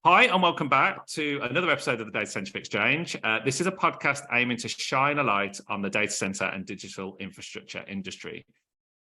Hi, and welcome back to another episode of the Data Center Exchange. This is a podcast aiming to shine a light on the data center and digital infrastructure industry.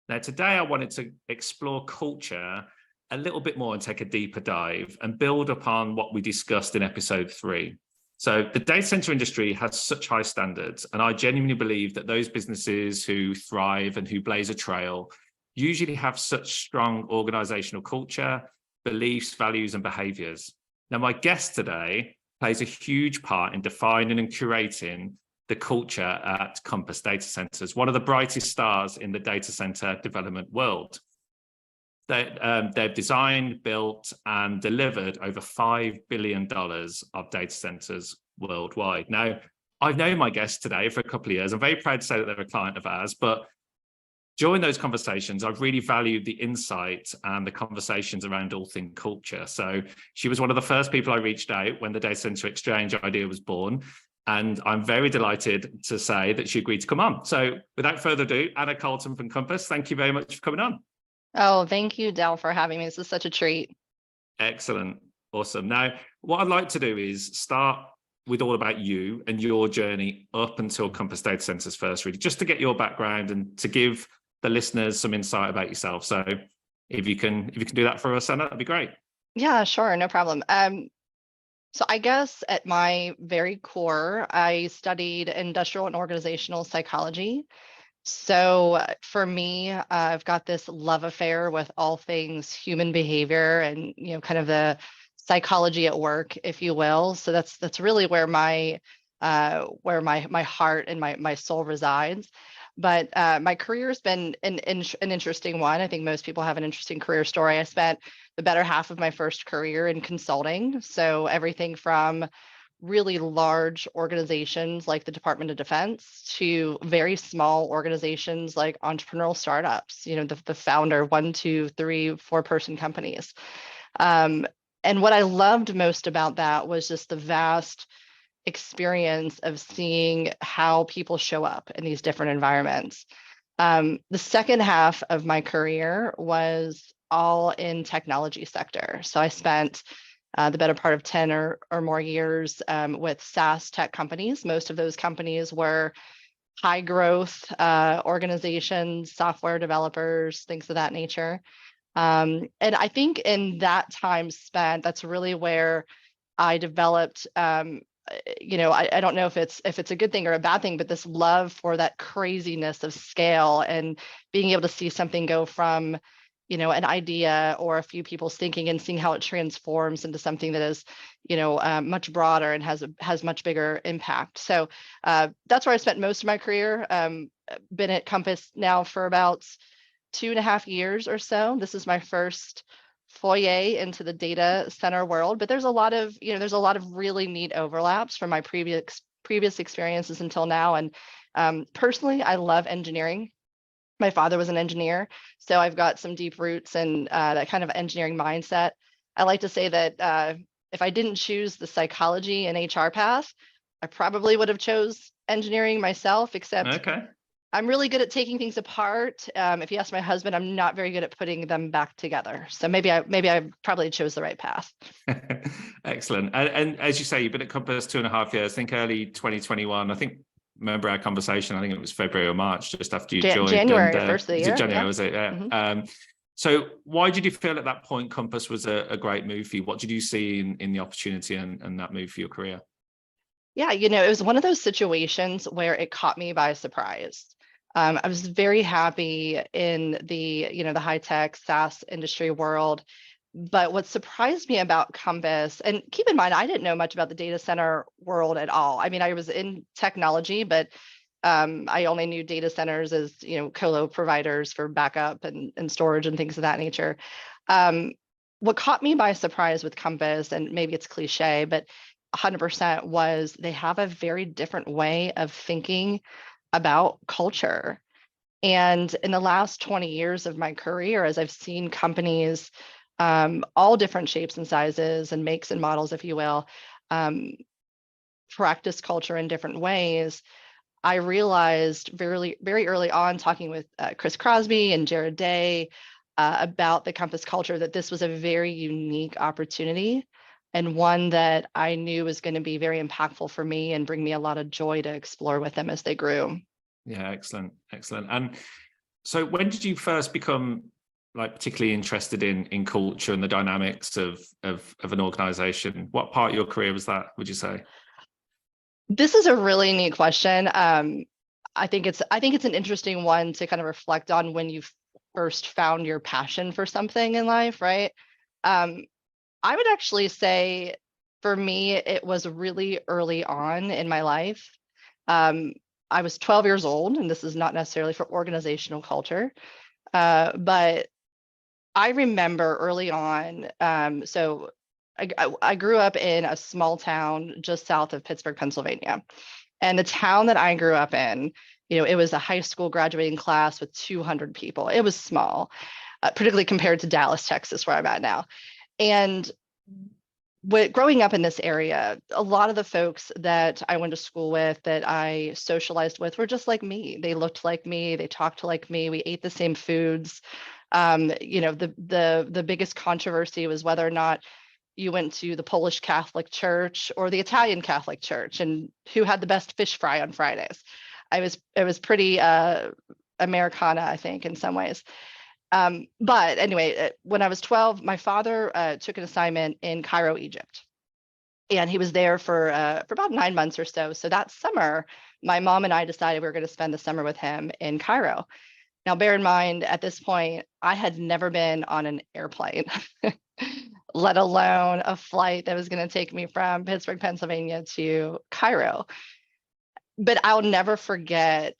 Now, today I wanted to explore culture a little bit more and take a deeper dive and build upon what we discussed in episode 3. So the data center industry has such high standards, and I genuinely believe that those businesses who thrive and who blaze a trail usually have such strong organizational culture, beliefs, values, and behaviors. Now, my guest today plays a huge part in defining and curating the culture at Compass Datacenters, one of the brightest stars in the data center development world. They've designed, built, and delivered over $5 billion of data centers worldwide. Now, I've known my guest today for a couple of years. I'm very proud to say that they're a client of ours, but during those conversations, I've really valued the insight and the conversations around all things culture. So she was one of the first people I reached out when the Data Center Exchange idea was born. And I'm very delighted to say that she agreed to come on. So without further ado, Anna Carlton from Compass, thank you very much for coming on. Oh, thank you, Del, for having me. This is such a treat. Excellent. Awesome. Now, what I'd like to do is start with all about you and your journey up until Compass Datacenters first, really, just to get your background and to give the listeners some insight about yourself. So if you can do that for us, Anna, that'd be great. Yeah, sure, no problem. So I guess at my very core, I studied industrial and organizational psychology. So for me, I've got this love affair with all things human behavior and kind of the psychology at work, if you will. So that's really where my heart and my soul resides. But my career has been an interesting one. I think most people have an interesting career story. I spent the better half of my first career in consulting. So everything from really large organizations like the Department of Defense to very small organizations like entrepreneurial startups, the founder, 1, 2, 3, 4-person companies. And what I loved most about that was just the vast experience of seeing how people show up in these different environments. The second half of my career was all in technology sector. So I spent the better part of 10 or more years with SaaS tech companies. Most of those companies were high growth organizations, software developers, things of that nature. And I think in that time spent, that's really where I developed I don't know if it's a good thing or a bad thing, but this love for that craziness of scale and being able to see something go from, an idea or a few people's thinking and seeing how it transforms into something that is, much broader and has much bigger impact. So that's where I spent most of my career. Been at Compass now for about 2.5 years or so. This is my first foray into the data center world, but there's a lot of really neat overlaps from my previous experiences until now. And personally, I love engineering. My father was an engineer, so I've got some deep roots in that kind of engineering mindset. I like to say that if I didn't choose the psychology and HR path, I probably would have chose engineering myself, except Okay. I'm really good at taking things apart. If you ask my husband, I'm not very good at putting them back together. So maybe I probably chose the right path. Excellent. And as you say, you've been at Compass 2.5 years. I think early 2021. Remember our conversation. I think it was February or March, just after you joined. January, first of the year. January, yeah. was it? Yeah. Mm-hmm. So why did you feel at that point Compass was a great move for you? What did you see in the opportunity and that move for your career? Yeah, it was one of those situations where it caught me by surprise. I was very happy in the high tech SaaS industry world, but what surprised me about Compass, and keep in mind, I didn't know much about the data center world at all. I mean, I was in technology, but I only knew data centers as colo providers for backup and storage and things of that nature. What caught me by surprise with Compass, and maybe it's cliche, but 100% was they have a very different way of thinking about culture. And in the last 20 years of my career, as I've seen companies, all different shapes and sizes and makes and models, if you will, practice culture in different ways, I realized very, very early on, talking with Chris Crosby and Jared Day about the Compass culture, that this was a very unique opportunity and one that I knew was going to be very impactful for me and bring me a lot of joy to explore with them as they grew. Yeah, excellent, excellent. And so when did you first become like particularly interested in culture and the dynamics of an organization? What part of your career was that, would you say? This is a really neat question. I think it's an interesting one to kind of reflect on when you first found your passion for something in life, right? I would actually say for me, it was really early on in my life. I was 12 years old, and this is not necessarily for organizational culture, but I remember early on. So I grew up in a small town just south of Pittsburgh, Pennsylvania. And the town that I grew up in, it was a high school graduating class with 200 people. It was small, particularly compared to Dallas, Texas, where I'm at now. And growing up in this area, a lot of the folks that I went to school with, that I socialized with, were just like me. They looked like me. They talked like me. We ate the same foods. The biggest controversy was whether or not you went to the Polish Catholic Church or the Italian Catholic Church, and who had the best fish fry on Fridays. It was pretty Americana, I think, in some ways. But anyway, when I was 12, my father took an assignment in Cairo, Egypt, and he was there for about 9 months or so. So that summer, my mom and I decided we were going to spend the summer with him in Cairo. Now, bear in mind, at this point, I had never been on an airplane, let alone a flight that was going to take me from Pittsburgh, Pennsylvania to Cairo. But I'll never forget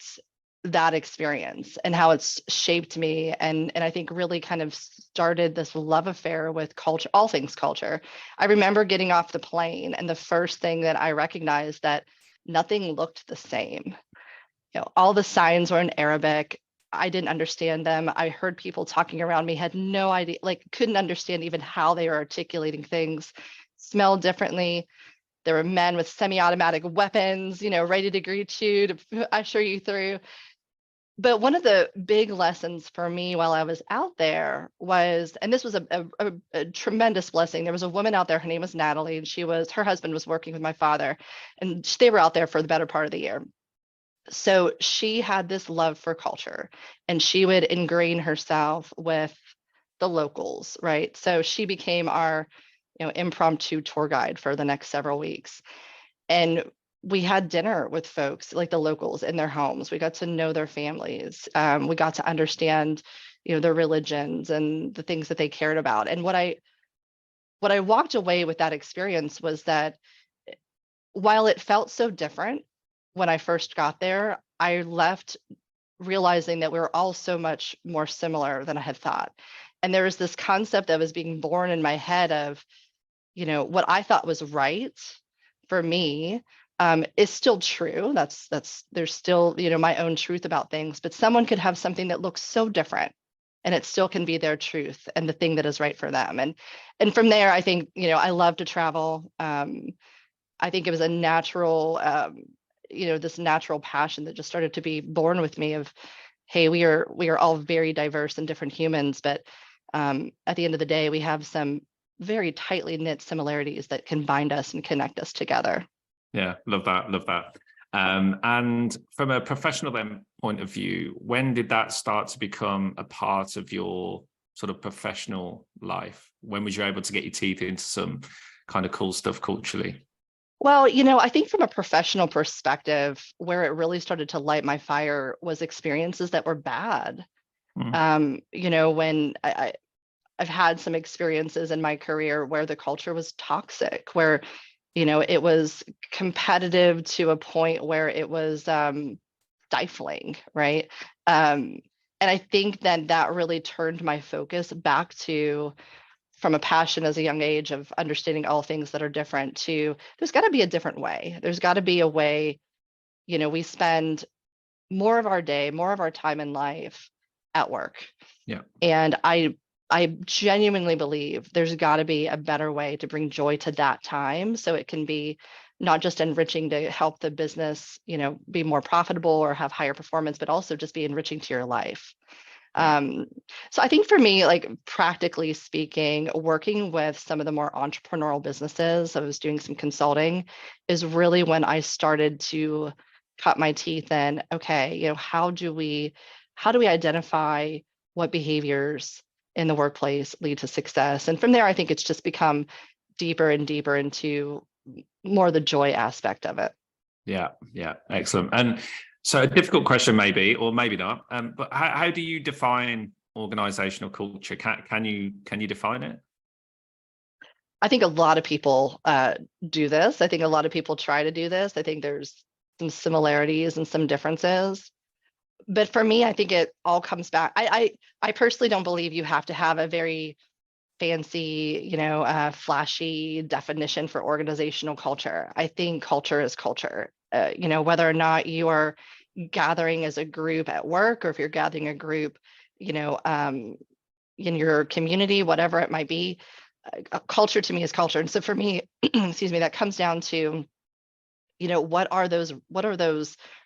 that experience and how it's shaped me, and I think really kind of started this love affair with culture, all things culture. I remember getting off the plane, and the first thing that I recognized, that nothing looked the same. All the signs were in Arabic. I didn't understand them. I heard people talking around me, had no idea, like couldn't understand even how they were articulating things. Smelled differently. There were men with semi-automatic weapons, ready to greet you, to usher you through. But one of the big lessons for me while I was out there was, and this was a tremendous blessing. There was a woman out there, her name was Natalie, and her husband was working with my father, and they were out there for the better part of the year. So she had this love for culture, and she would ingrain herself with the locals, right? So she became our, impromptu tour guide for the next several weeks. And we had dinner with folks like the locals in their homes. We got to know their families. We got to understand, their religions and the things that they cared about. And what I walked away with that experience was that while it felt so different when I first got there, I left realizing that we were all so much more similar than I had thought. And there was this concept that was being born in my head of, what I thought was right for me is still true. There's still, my own truth about things, but someone could have something that looks so different, and it still can be their truth and the thing that is right for them. And from there, I think, I love to travel. I think it was a natural, this natural passion that just started to be born with me of, hey, we are all very diverse and different humans, but at the end of the day, we have some very tightly knit similarities that can bind us and connect us together. Yeah, love that, love that. And from a professional point of view, when did that start to become a part of your sort of professional life? When was you able to get your teeth into some kind of cool stuff culturally? Well, I think from a professional perspective, where it really started to light my fire was experiences that were bad. When I've had some experiences in my career where the culture was toxic, where, it was competitive to a point where it was stifling, right? And I think that really turned my focus back to, from a passion as a young age of understanding all things that are different, to there's got to be a different way. There's got to be a way, we spend more of our day, more of our time in life at work. Yeah. And I genuinely believe there's got to be a better way to bring joy to that time, so it can be not just enriching to help the business, be more profitable or have higher performance, but also just be enriching to your life. So I think for me, like practically speaking, working with some of the more entrepreneurial businesses, I was doing some consulting, is really when I started to cut my teeth in, okay, how do we identify what behaviors in the workplace lead to success? And from there, I think it's just become deeper and deeper into more the joy aspect of it. Yeah, excellent. And so a difficult question maybe, or maybe not, but how do you define organizational culture? Can you define it? I think a lot of people do this. I think a lot of people try to do this. I think there's some similarities and some differences. But for me, I think it all comes back. I personally don't believe you have to have a very fancy, flashy definition for organizational culture. I think culture is culture. Whether or not you are gathering as a group at work, or if you're gathering a group, in your community, whatever it might be, culture to me is culture. And so for me, excuse me, that comes down to, what are those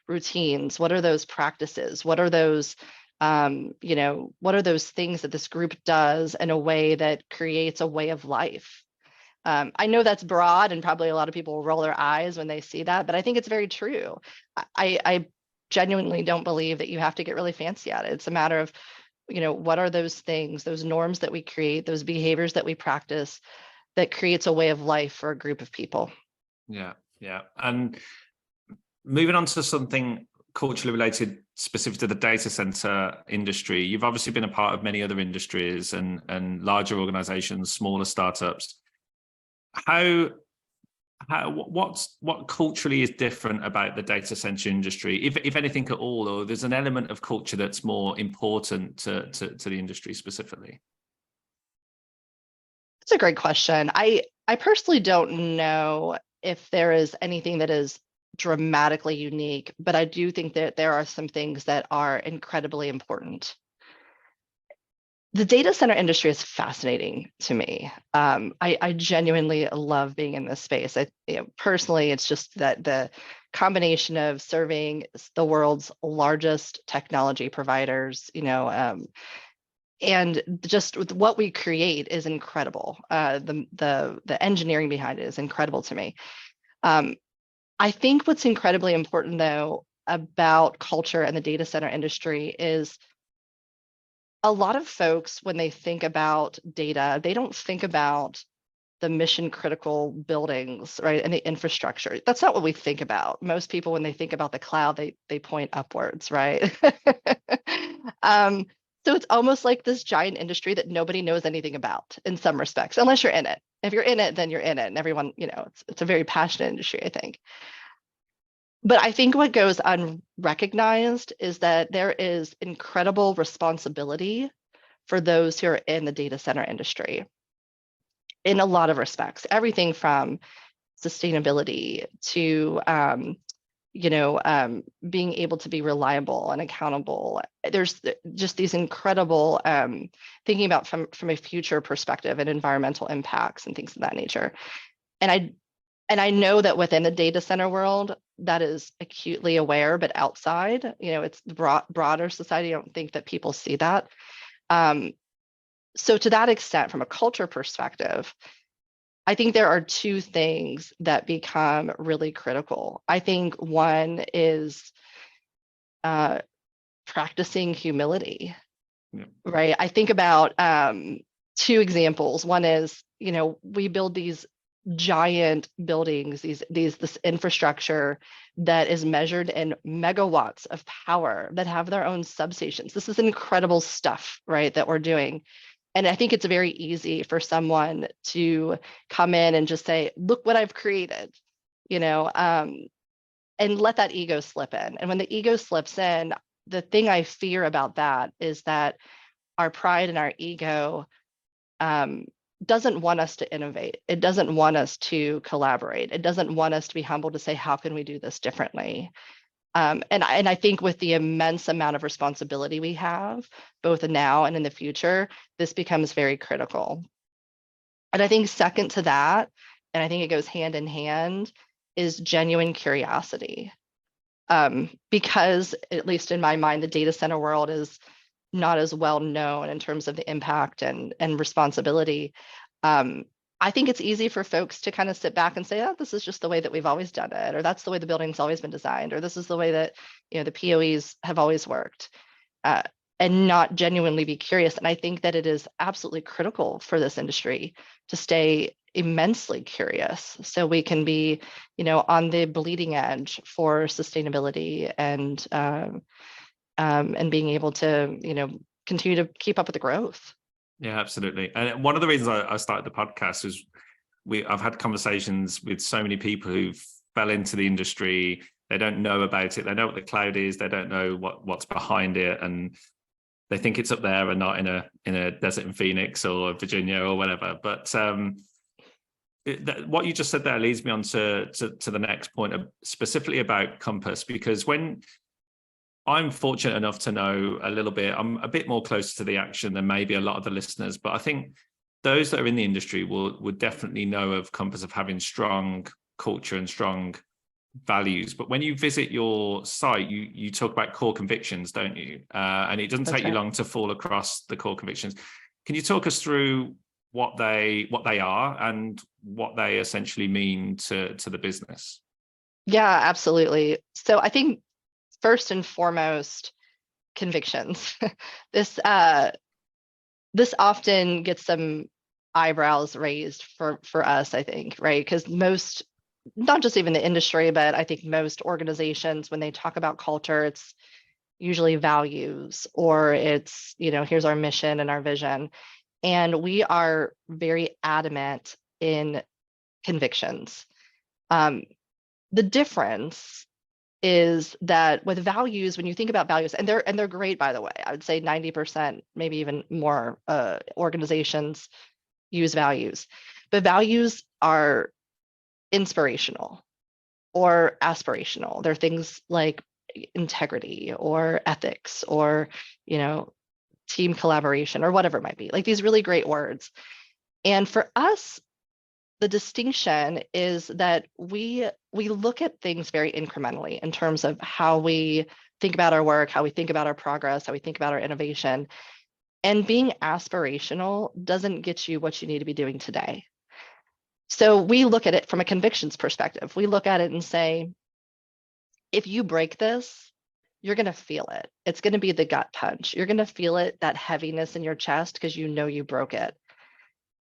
routines? What are those practices? What are those what are those things that this group does in a way that creates a way of life? I know that's broad, and probably a lot of people will roll their eyes when they see that, but I think it's very true. I genuinely don't believe that you have to get really fancy at it. It's a matter of, what are those things, those norms that we create, those behaviors that we practice that creates a way of life for a group of people. Yeah. And moving on to something culturally related specific to the data center industry, you've obviously been a part of many other industries and larger organizations, smaller startups. What culturally is different about the data center industry, if anything at all, or there's an element of culture that's more important to the industry specifically? That's a great question. I personally don't know if there is anything that is dramatically unique, but I do think that there are some things that are incredibly important. The data center industry is fascinating to me. I genuinely love being in this space. Personally, it's just that the combination of serving the world's largest technology providers, and just with what we create is incredible. The engineering behind it is incredible to me. I think what's incredibly important, though, about culture and the data center industry is a lot of folks, when they think about data, they don't think about the mission critical buildings, right? And the infrastructure. That's not what we think about. Most people, when they think about the cloud, they point upwards, right? So it's almost like this giant industry that nobody knows anything about in some respects, unless you're in it. If you're in it, then you're in it. And everyone, it's a very passionate industry, I think. But I think what goes unrecognized is that there is incredible responsibility for those who are in the data center industry in a lot of respects, everything from sustainability to being able to be reliable and accountable. There's just these incredible thinking about from a future perspective and environmental impacts and things of that nature. And I know that within the data center world, that is acutely aware, but outside, it's broader society. I don't think that people see that. So to that extent, from a culture perspective, I think there are two things that become really critical. I think one is practicing humility, right? I think about two examples. One is, we build these giant buildings, this infrastructure that is measured in megawatts of power, that have their own substations. This is incredible stuff, right, that we're doing. And I think it's very easy for someone to come in and just say, look what I've created, and let that ego slip in. And when the ego slips in, the thing I fear about that is that our pride and our ego doesn't want us to innovate. It doesn't want us to collaborate. It doesn't want us to be humble to say, how can we do this differently? And I think with the immense amount of responsibility we have, both now and in the future, this becomes very critical. And I think second to that, and I think it goes hand in hand, is genuine curiosity. Because, at least in my mind, the data center world is not as well known in terms of the impact and responsibility. I think it's easy for folks to kind of sit back and say, oh, this is just the way that we've always done it, or that's the way the building's always been designed, or this is the way that, the POEs have always worked, and not genuinely be curious. And I think that it is absolutely critical for this industry to stay immensely curious so we can be, on the bleeding edge for sustainability and being able to, continue to keep up with the growth. Yeah, absolutely. And one of the reasons I started the podcast is I've had conversations with so many people who fell into the industry. They don't know about it. They know what the cloud is. They don't know what's behind it, and they think it's up there and not in a desert in Phoenix or Virginia or whatever. But what you just said there leads me on to the next point, specifically about Compass, because when I'm fortunate enough to know a little bit, I'm a bit more closer to the action than maybe a lot of the listeners, but I think those that are in the industry would definitely know of Compass of having strong culture and strong values. But when you visit your site, you talk about core convictions, don't you? And it doesn't take you long to fall across the core convictions. Can you talk us through what they are and what they essentially mean to the business? Yeah, absolutely. So I think first and foremost, convictions. This often gets some eyebrows raised for us, I think, right? Because most, not just even the industry, but I think most organizations, when they talk about culture, it's usually values, or it's, here's our mission and our vision. And we are very adamant in convictions. The difference is that with values, when you think about values, and they're great, by the way, I would say 90%, maybe even more, organizations use values, but values are inspirational or aspirational. They're things like integrity or ethics or, team collaboration or whatever it might be, like these really great words. And for us, the distinction is that we look at things very incrementally in terms of how we think about our work, how we think about our progress, how we think about our innovation. And being aspirational doesn't get you what you need to be doing today. So we look at it from a convictions perspective. We look at it and say, if you break this, you're going to feel it. It's going to be the gut punch. You're going to feel it, that heaviness in your chest, because you broke it.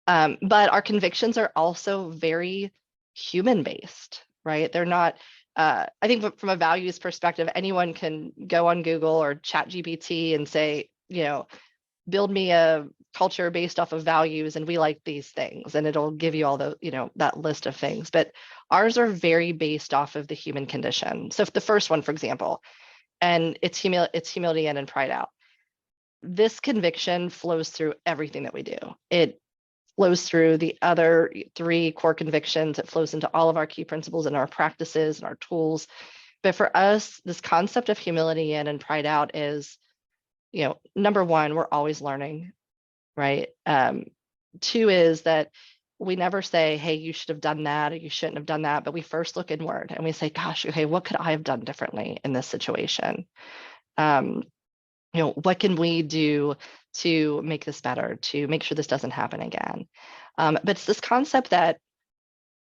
But our convictions are also very human-based, right? They're not, I think from a values perspective, anyone can go on Google or ChatGPT and say, build me a culture based off of values, and we like these things, and it'll give you all the, that list of things. But ours are very based off of the human condition. So if the first one, for example, and it's humility in and pride out. This conviction flows through everything that we do. It flows through the other 3 core convictions. It flows into all of our key principles and our practices and our tools. But for us, this concept of humility in and pride out is, number 1, we're always learning, right? 2 is that we never say, hey, you should have done that, or you shouldn't have done that. But we first look inward and we say, gosh, okay, what could I have done differently in this situation? What can we do to make this better, to make sure this doesn't happen again? But it's this concept that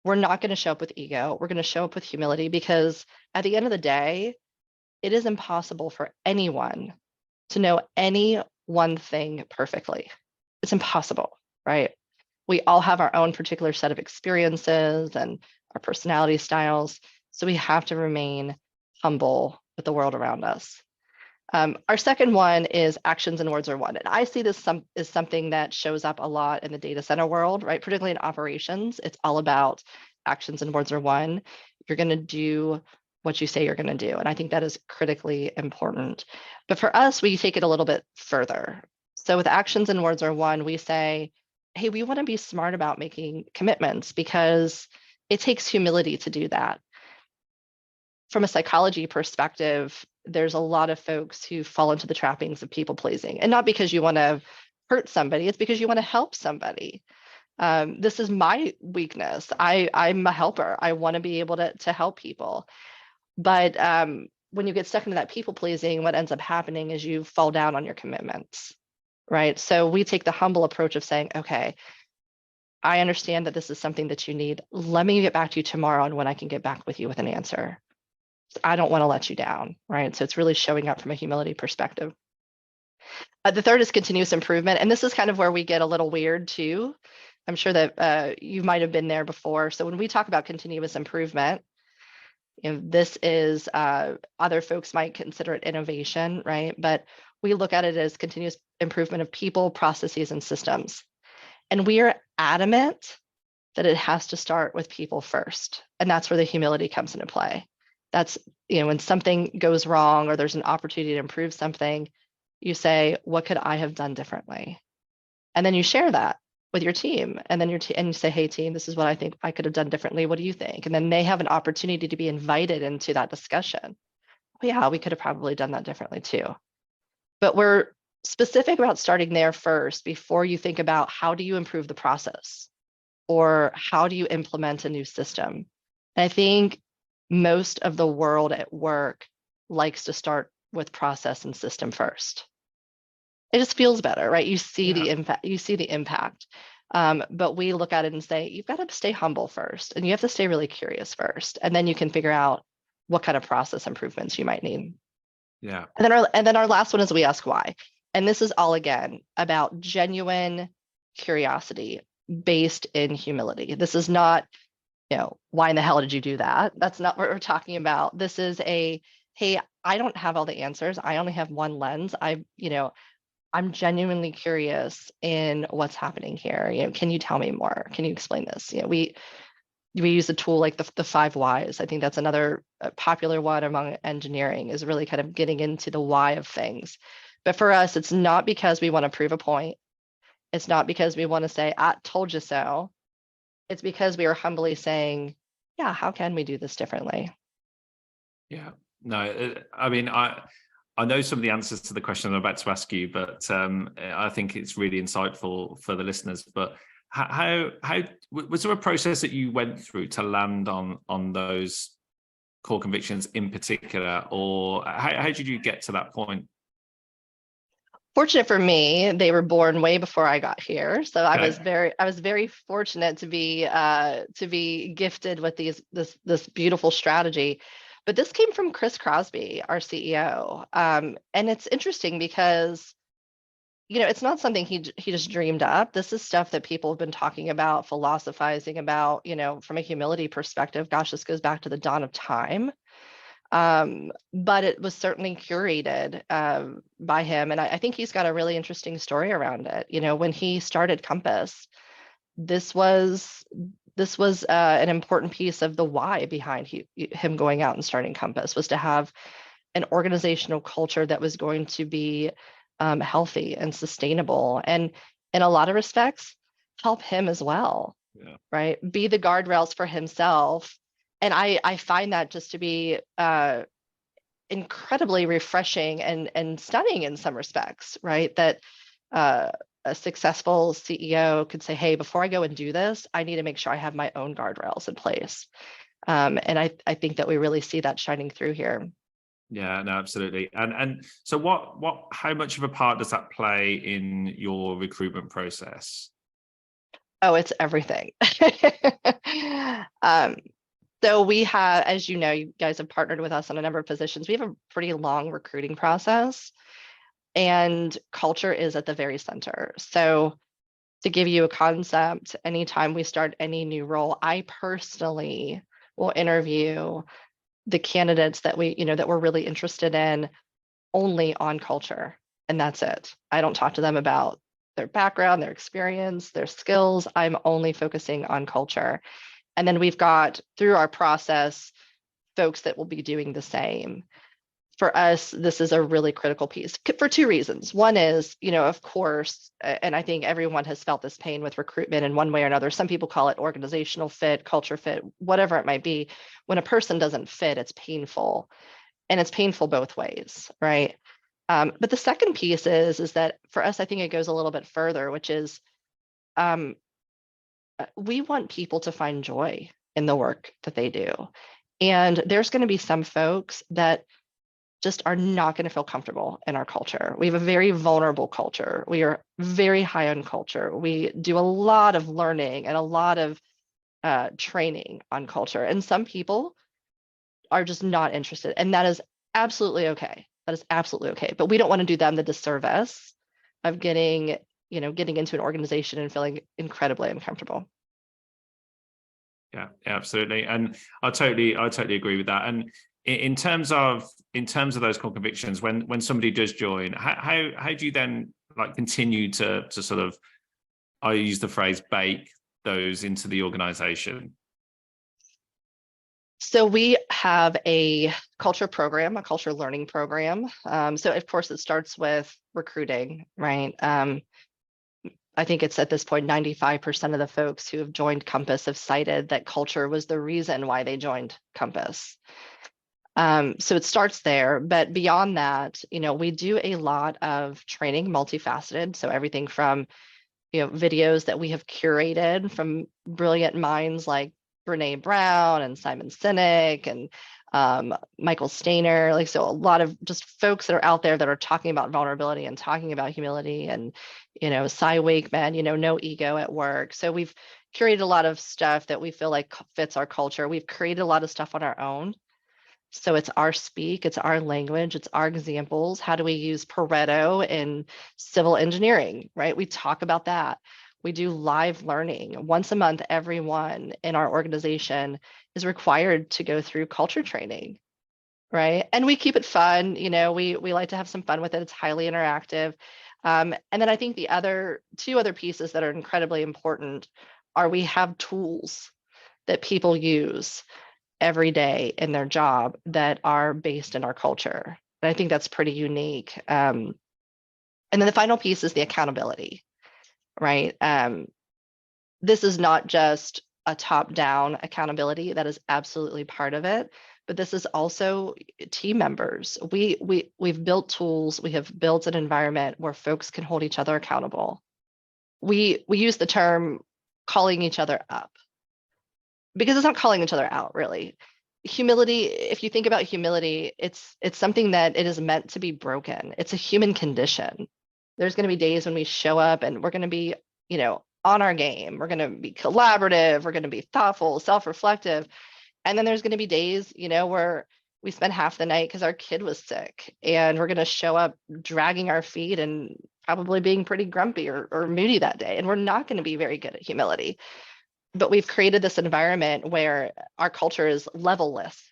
we're not going to show up with ego. We're going to show up with humility, because at the end of the day, it is impossible for anyone to know any one thing perfectly. It's impossible, right? We all have our own particular set of experiences and our personality styles. So we have to remain humble with the world around us. Our second one is actions and words are one. And I see this is something that shows up a lot in the data center world, right? Particularly in operations, it's all about actions and words are one. You're going to do what you say you're going to do. And I think that is critically important. But for us, we take it a little bit further. So with actions and words are one, we say, hey, we want to be smart about making commitments, because it takes humility to do that. From a psychology perspective, there's a lot of folks who fall into the trappings of people pleasing, and not because you want to hurt somebody, it's because you want to help somebody. This is my weakness. I'm a helper. I want to be able to help people. But when you get stuck into that people pleasing, what ends up happening is you fall down on your commitments, right? So we take the humble approach of saying, okay, I understand that this is something that you need. Let me get back to you tomorrow on when I can get back with you with an answer. I don't want to let you down, right? So it's really showing up from a humility perspective. The third is continuous improvement. And this is kind of where we get a little weird too. I'm sure that you might have been there before. So when we talk about continuous improvement, this is other folks might consider it innovation, right? But we look at it as continuous improvement of people, processes, and systems. And we are adamant that it has to start with people first. And that's where the humility comes into play. That's, when something goes wrong or there's an opportunity to improve something, you say, what could I have done differently? And then you share that with your team. And then and you say, hey team, this is what I think I could have done differently. What do you think? And then they have an opportunity to be invited into that discussion. Oh, yeah, we could have probably done that differently too. But we're specific about starting there first before you think about how do you improve the process or how do you implement a new system. And I think most of the world at work likes to start with process and system first. It just feels better, right? You see the impact, but we look at it and say, you've got to stay humble first, and you have to stay really curious first, and then you can figure out what kind of process improvements you might need. Yeah. And then our last one is we ask why. And this is all again about genuine curiosity based in humility. This is not, why in the hell did you do that? That's not what we're talking about. This is hey, I don't have all the answers. I only have one lens. I'm genuinely curious in what's happening here. Can you tell me more? Can you explain this? We use a tool like the 5 whys. I think that's another popular one among engineering, is really kind of getting into the why of things. But for us, it's not because we want to prove a point. It's not because we want to say, I told you so. It's because we are humbly saying, yeah, how can we do this differently? Yeah, no, I mean, I know some of the answers to the question I'm about to ask you, but I think it's really insightful for the listeners. But how was there a process that you went through to land on those core convictions in particular, or how did you get to that point? Fortunate for me, they were born way before I got here, so Okay. I was very fortunate to be gifted with this beautiful strategy. But this came from Chris Crosby, our CEO, and it's interesting because it's not something he just dreamed up. This is stuff that people have been talking about, philosophizing about, from a humility perspective. Gosh, this goes back to the dawn of time. But it was certainly curated by him. And I think he's got a really interesting story around it. When he started Compass, this was an important piece of the why behind him going out and starting Compass, was to have an organizational culture that was going to be healthy and sustainable, and in a lot of respects, help him as well. Yeah. Right? Be the guardrails for himself. And I find that just to be incredibly refreshing and stunning in some respects, right? That a successful CEO could say, hey, before I go and do this, I need to make sure I have my own guardrails in place. And I think that we really see that shining through here. Yeah, no, absolutely. And so how much of a part does that play in your recruitment process? Oh, it's everything. So we have, as you know, you guys have partnered with us on a number of positions. We have a pretty long recruiting process, and culture is at the very center. So to give you a concept, anytime we start any new role, I personally will interview the candidates that we're really interested in only on culture. And that's it. I don't talk to them about their background, their experience, their skills. I'm only focusing on culture. And then we've got, through our process, folks that will be doing the same. For us, this is a really critical piece for 2 reasons. One is, of course, and I think everyone has felt this pain with recruitment in one way or another. Some people call it organizational fit, culture fit, whatever it might be. When a person doesn't fit, it's painful. And it's painful both ways, right? But the second piece is that for us, I think it goes a little bit further, which is we want people to find joy in the work that they do. And there's going to be some folks that just are not going to feel comfortable in our culture. We have a very vulnerable culture. We are very high on culture. We do a lot of learning and a lot of training on culture. And some people are just not interested. And that is absolutely okay. That is absolutely okay. But we don't want to do them the disservice of getting into an organization and feeling incredibly uncomfortable. Yeah, absolutely. And I totally agree with that. And in terms of those core convictions, when somebody does join, how do you then like continue to sort of, I use the phrase, bake those into the organization? So we have a culture program, a culture learning program. So of course it starts with recruiting, right? I think it's at this point, 95% of the folks who have joined Compass have cited that culture was the reason why they joined Compass. So it starts there, but beyond that, we do a lot of training, multifaceted. So everything from, videos that we have curated from brilliant minds like Brene Brown and Simon Sinek and Michael Stainer, so a lot of just folks that are out there that are talking about vulnerability and talking about humility, and Cy Wakeman, no ego at work. So we've curated a lot of stuff that we feel like fits our culture. We've created a lot of stuff on our own. So it's our speak, it's our language, it's our examples. How do we use Pareto in civil engineering, right? We talk about that. We do live learning once a month. Everyone in our organization is required to go through culture training, right? And we keep it fun. We like to have some fun with it. It's highly interactive. And then I think the two other pieces that are incredibly important are we have tools that people use every day in their job that are based in our culture. And I think that's pretty unique. And then the final piece is the accountability, right? This is not just a top-down accountability. That is absolutely part of it, but this is also team members. We've built tools. We have built an environment where folks can hold each other accountable. We use the term calling each other up, because it's not calling each other out, really. Humility, if you think about humility, it's something that it is meant to be broken. It's a human condition. There's going to be days when we show up and we're going to be, on our game. We're going to be collaborative. We're going to be thoughtful, self-reflective. And then there's going to be days, where we spend half the night because our kid was sick, and we're going to show up dragging our feet and probably being pretty grumpy or moody that day. And we're not going to be very good at humility. But we've created this environment where our culture is levelless.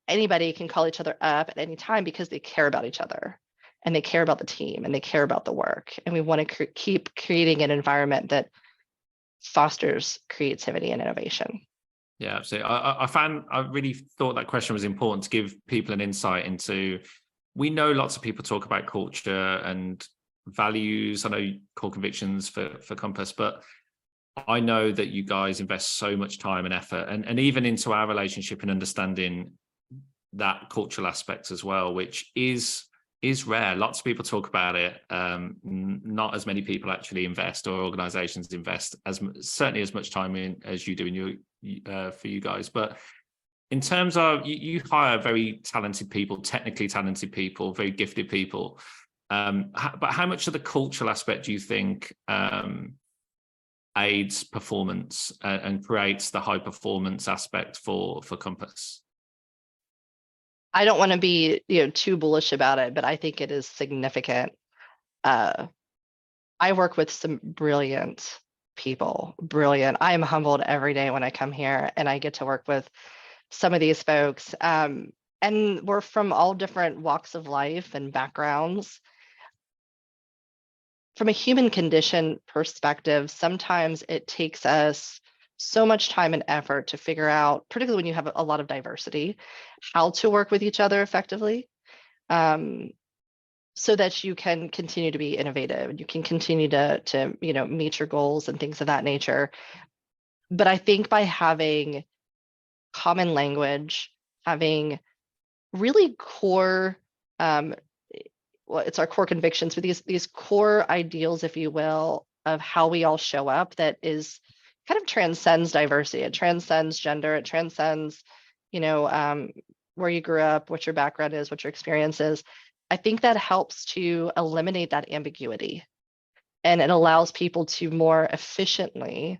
Anybody can call each other up at any time because they care about each other, and they care about the team, and they care about the work. And we want to keep creating an environment that fosters creativity and innovation. Yeah, absolutely. I really thought that question was important to give people an insight into. We know lots of people talk about culture and values. I know core convictions for Compass, but I know that you guys invest so much time and effort, and even into our relationship and understanding that cultural aspect as well, which is rare. Lots of people talk about it. Not as many people actually invest, or organizations invest certainly as much time in as you do in your for you guys. But in terms of you hire very talented people, technically talented people, very gifted people. But how much of the cultural aspect do you think aids performance and creates the high performance aspect for Compass? I don't want to be too bullish about it, but I think it is significant. I work with some brilliant people, brilliant. I am humbled every day when I come here and I get to work with some of these folks. And we're from all different walks of life and backgrounds. From a human condition perspective, sometimes it takes us so much time and effort to figure out, particularly when you have a lot of diversity, how to work with each other effectively, so that you can continue to be innovative and you can continue to meet your goals and things of that nature. But I think by having common language, having really core, it's our core convictions, but these core ideals, if you will, of how we all show up, that is kind of transcends diversity. It transcends gender. It transcends, where you grew up, what your background is, what your experience is. I think that helps to eliminate that ambiguity, and it allows people to more efficiently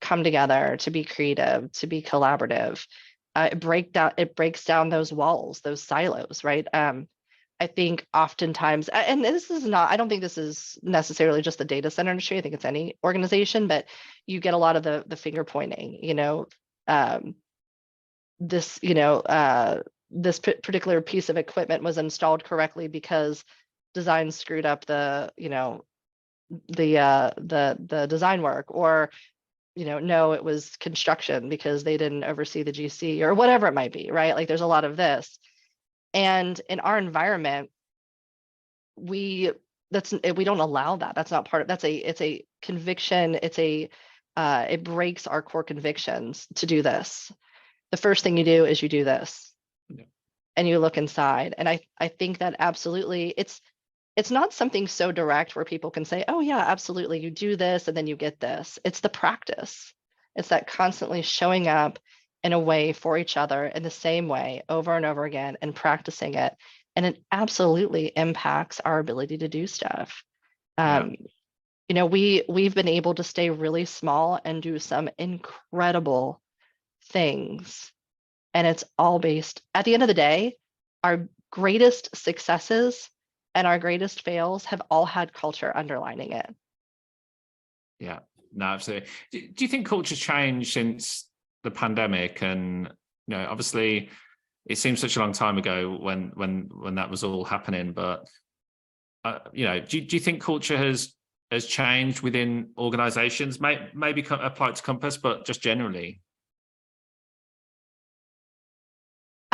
come together, to be creative, to be collaborative. It breaks down those walls, those silos, right? I think oftentimes, and this is not, I don't think this is necessarily just the data center industry. I think it's any organization, but you get a lot of the finger pointing, this, this particular piece of equipment was installed correctly because design screwed up the design work, or no, it was construction because they didn't oversee the GC or whatever it might be, right? Like there's a lot of this. And in our environment, we don't allow that. That's not part of, it's a conviction. It breaks our core convictions to do this. The first thing you do is you do this. Yeah. And you look inside. And I think that absolutely it's not something so direct where people can say, oh yeah, absolutely, you do this and then you get this. It's the practice. It's that constantly showing up in a way for each other in the same way over and over again and practicing it. And it absolutely impacts our ability to do stuff. Yeah. We've been able to stay really small and do some incredible things. And it's all based, at the end of the day, our greatest successes and our greatest fails have all had culture underlining it. Yeah, no, absolutely. Do you think culture's changed since the pandemic? And obviously, it seems such a long time ago when that was all happening. But do you think culture has changed within organizations? Maybe applied to Compass, but just generally.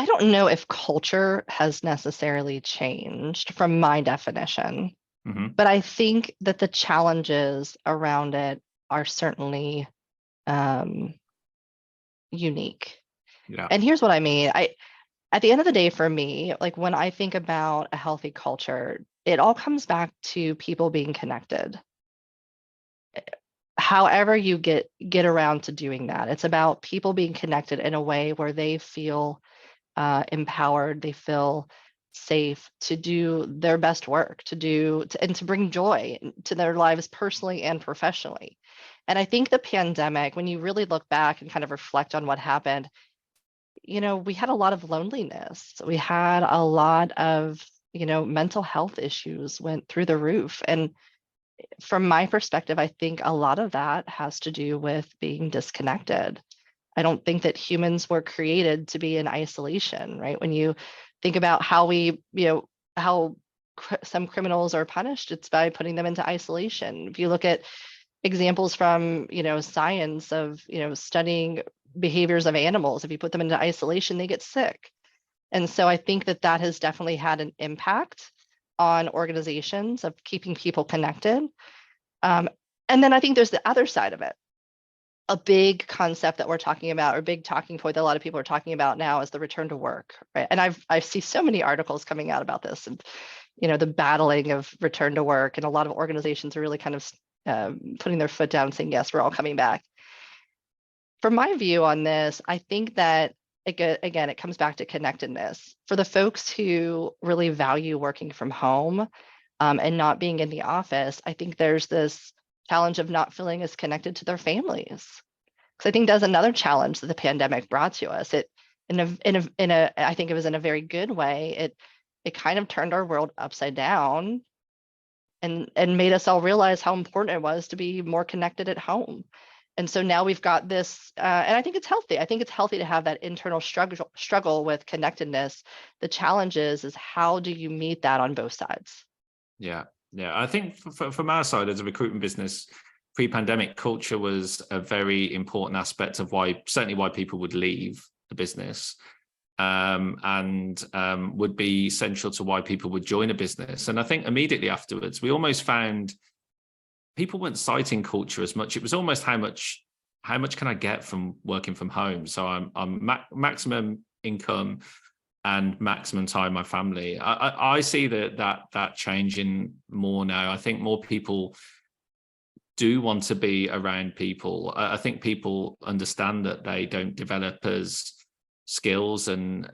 I don't know if culture has necessarily changed from my definition, but I think that the challenges around it are certainly unique. Yeah. And here's what I mean. At the end of the day, for me, like when I think about a healthy culture, it all comes back to people being connected. However you get around to doing that, it's about people being connected in a way where they feel empowered, they feel safe to do their best work, and to bring joy to their lives personally and professionally. And I think the pandemic, when you really look back and kind of reflect on what happened, we had a lot of loneliness. We had a lot of, mental health issues went through the roof. And from my perspective, I think a lot of that has to do with being disconnected. I don't think that humans were created to be in isolation, right? When you think about how some criminals are punished, it's by putting them into isolation. If you look at examples from, science of, studying behaviors of animals, if you put them into isolation, they get sick. And so I think that has definitely had an impact on organizations of keeping people connected. And then I think there's the other side of it. A big concept that we're talking about, or big talking point that a lot of people are talking about now, is the return to work, right? And I see so many articles coming out about this, and the battling of return to work, and a lot of organizations are really kind of putting their foot down, saying yes, we're all coming back. From my view on this, I think that it comes back to connectedness. For the folks who really value working from home and not being in the office, I think there's this challenge of not feeling as connected to their families. Because I think that's another challenge that the pandemic brought to us. I think it was in a very good way. It kind of turned our world upside down and made us all realize how important it was to be more connected at home. And so now we've got this, and I think it's healthy. I think it's healthy to have that internal struggle with connectedness. The challenge is how do you meet that on both sides? Yeah. Yeah, I think from our side as a recruitment business, pre-pandemic, culture was a very important aspect of why people would leave the business, and would be central to why people would join a business. And I think immediately afterwards, we almost found people weren't citing culture as much. It was almost how much can I get from working from home? So I'm maximum income and maximum time my family. I see that changing more now. I think more people do want to be around people. I think people understand that they don't develop as skills and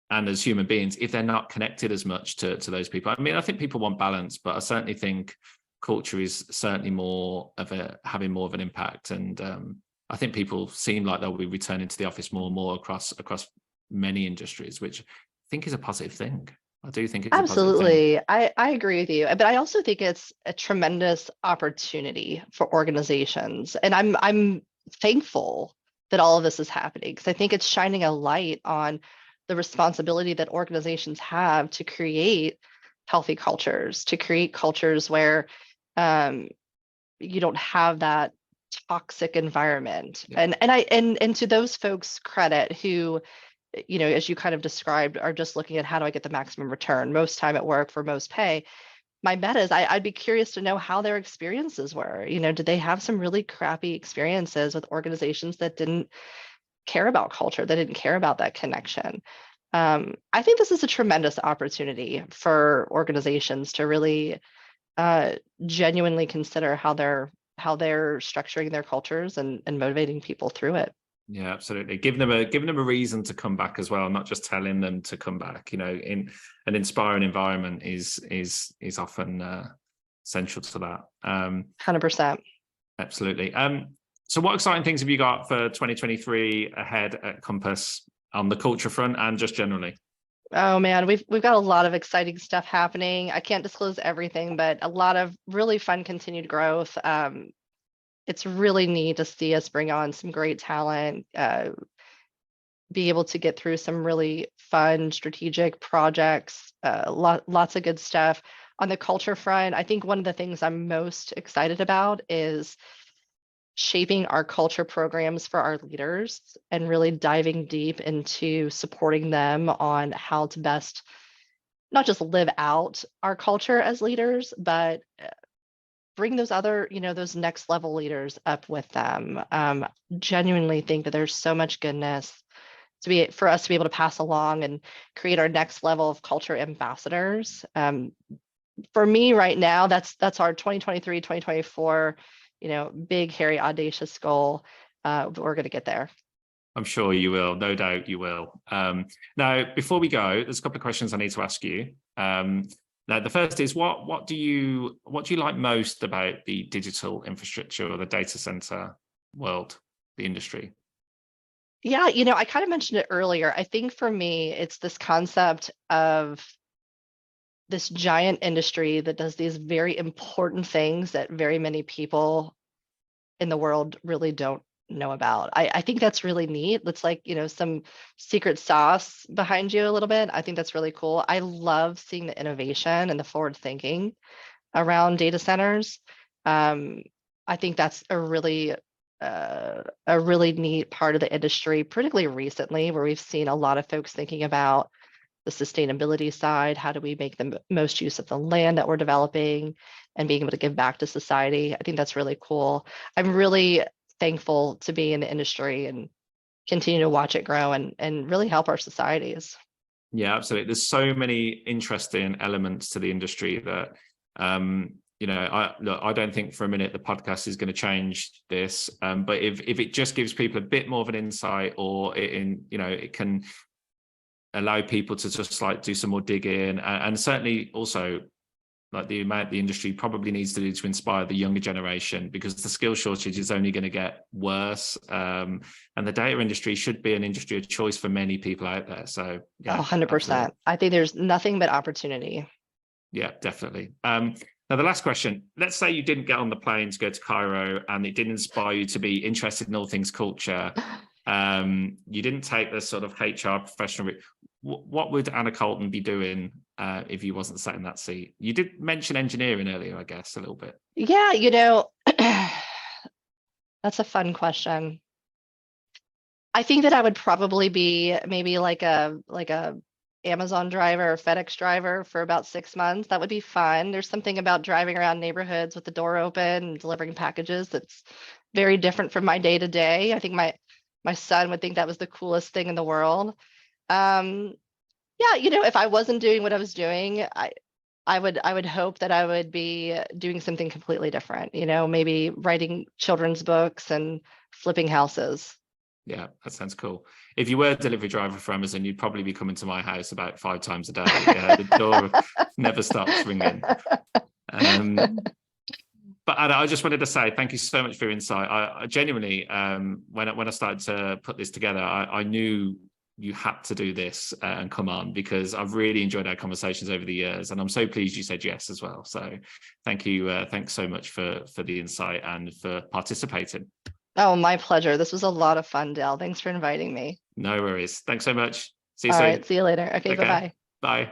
and as human beings, if they're not connected as much to those people. I mean, I think people want balance, but I certainly think culture is certainly having more of an impact. And I think people seem like they'll be returning to the office more and more across many industries, which I think is a positive thing. I do think it's a positive thing. Absolutely. I agree with you. But I also think it's a tremendous opportunity for organizations. And I'm thankful that all of this is happening, because I think it's shining a light on the responsibility that organizations have to create healthy cultures, to create cultures where you don't have that toxic environment. Yeah. And to those folks' credit who, as you kind of described, are just looking at how do I get the maximum return, most time at work for most pay. My bet is I'd be curious to know how their experiences were. Did they have some really crappy experiences with organizations that didn't care about culture, that didn't care about that connection? I think this is a tremendous opportunity for organizations to really genuinely consider how they're structuring their cultures and motivating people through it. Yeah, absolutely. Giving them a reason to come back as well, not just telling them to come back. In an inspiring environment is often central to that. 100%. Absolutely. So what exciting things have you got for 2023 ahead at Compass on the culture front and just generally? Oh man, we've got a lot of exciting stuff happening. I can't disclose everything, but a lot of really fun continued growth. It's really neat to see us bring on some great talent, be able to get through some really fun strategic projects, lots of good stuff. On the culture front, I think one of the things I'm most excited about is shaping our culture programs for our leaders and really diving deep into supporting them on how to best not just live out our culture as leaders, but bring those other, those next level leaders up with them. Genuinely think that there's so much goodness for us to be able to pass along and create our next level of culture ambassadors. For me right now, that's our 2023, 2024, big, hairy, audacious goal. But we're going to get there. I'm sure you will. No doubt you will. Now, before we go, there's a couple of questions I need to ask you. Now, the first is what do you like most about the digital infrastructure or the data center world, the industry? Yeah, I kind of mentioned it earlier. I think for me, it's this concept of this giant industry that does these very important things that very many people in the world really don't know about. I think that's really neat. It's like, some secret sauce behind you a little bit. I think that's really cool. I love seeing the innovation and the forward thinking around data centers. I think that's a really neat part of the industry, particularly recently, where we've seen a lot of folks thinking about the sustainability side. How do we make the most use of the land that we're developing and being able to give back to society? I think that's really cool. I'm really thankful to be in the industry and continue to watch it grow and really help our societies. Yeah, absolutely. There's so many interesting elements to the industry that, I don't think for a minute the podcast is going to change this. But if it just gives people a bit more of an insight, or it can allow people to just like do some more digging, and certainly also like the amount the industry probably needs to do to inspire the younger generation, because the skill shortage is only going to get worse. And the data industry should be an industry of choice for many people out there. So yeah, 100%. absolutely. I think there's nothing but opportunity. Yeah, definitely. Now, the last question, let's say you didn't get on the plane to go to Cairo and it didn't inspire you to be interested in all things culture. You didn't take the sort of HR professional route. What would Anna Carlton be doing if you wasn't sat in that seat? You did mention engineering earlier, I guess, a little bit. Yeah, that's a fun question. I think that I would probably be maybe like a Amazon driver or FedEx driver for about 6 months. That would be fun. There's something about driving around neighborhoods with the door open and delivering packages that's very different from my day to day. I think my son would think that was the coolest thing in the world. Yeah, if I wasn't doing what I was doing, I would hope that I would be doing something completely different, maybe writing children's books and flipping houses. Yeah, that sounds cool. If you were a delivery driver for Amazon, you'd probably be coming to my house about 5 times a day. The door never stops ringing. But Anna, I just wanted to say thank you so much for your insight. I genuinely, when I started to put this together, I knew you had to do this and come on, because I've really enjoyed our conversations over the years, and I'm so pleased you said yes as well. So thank you. Thanks so much for the insight and for participating. Oh, my pleasure. This was a lot of fun, Dale. Thanks for inviting me. No worries. Thanks so much. See you All soon. right. See you later. Okay. Take care. Bye-bye. Bye.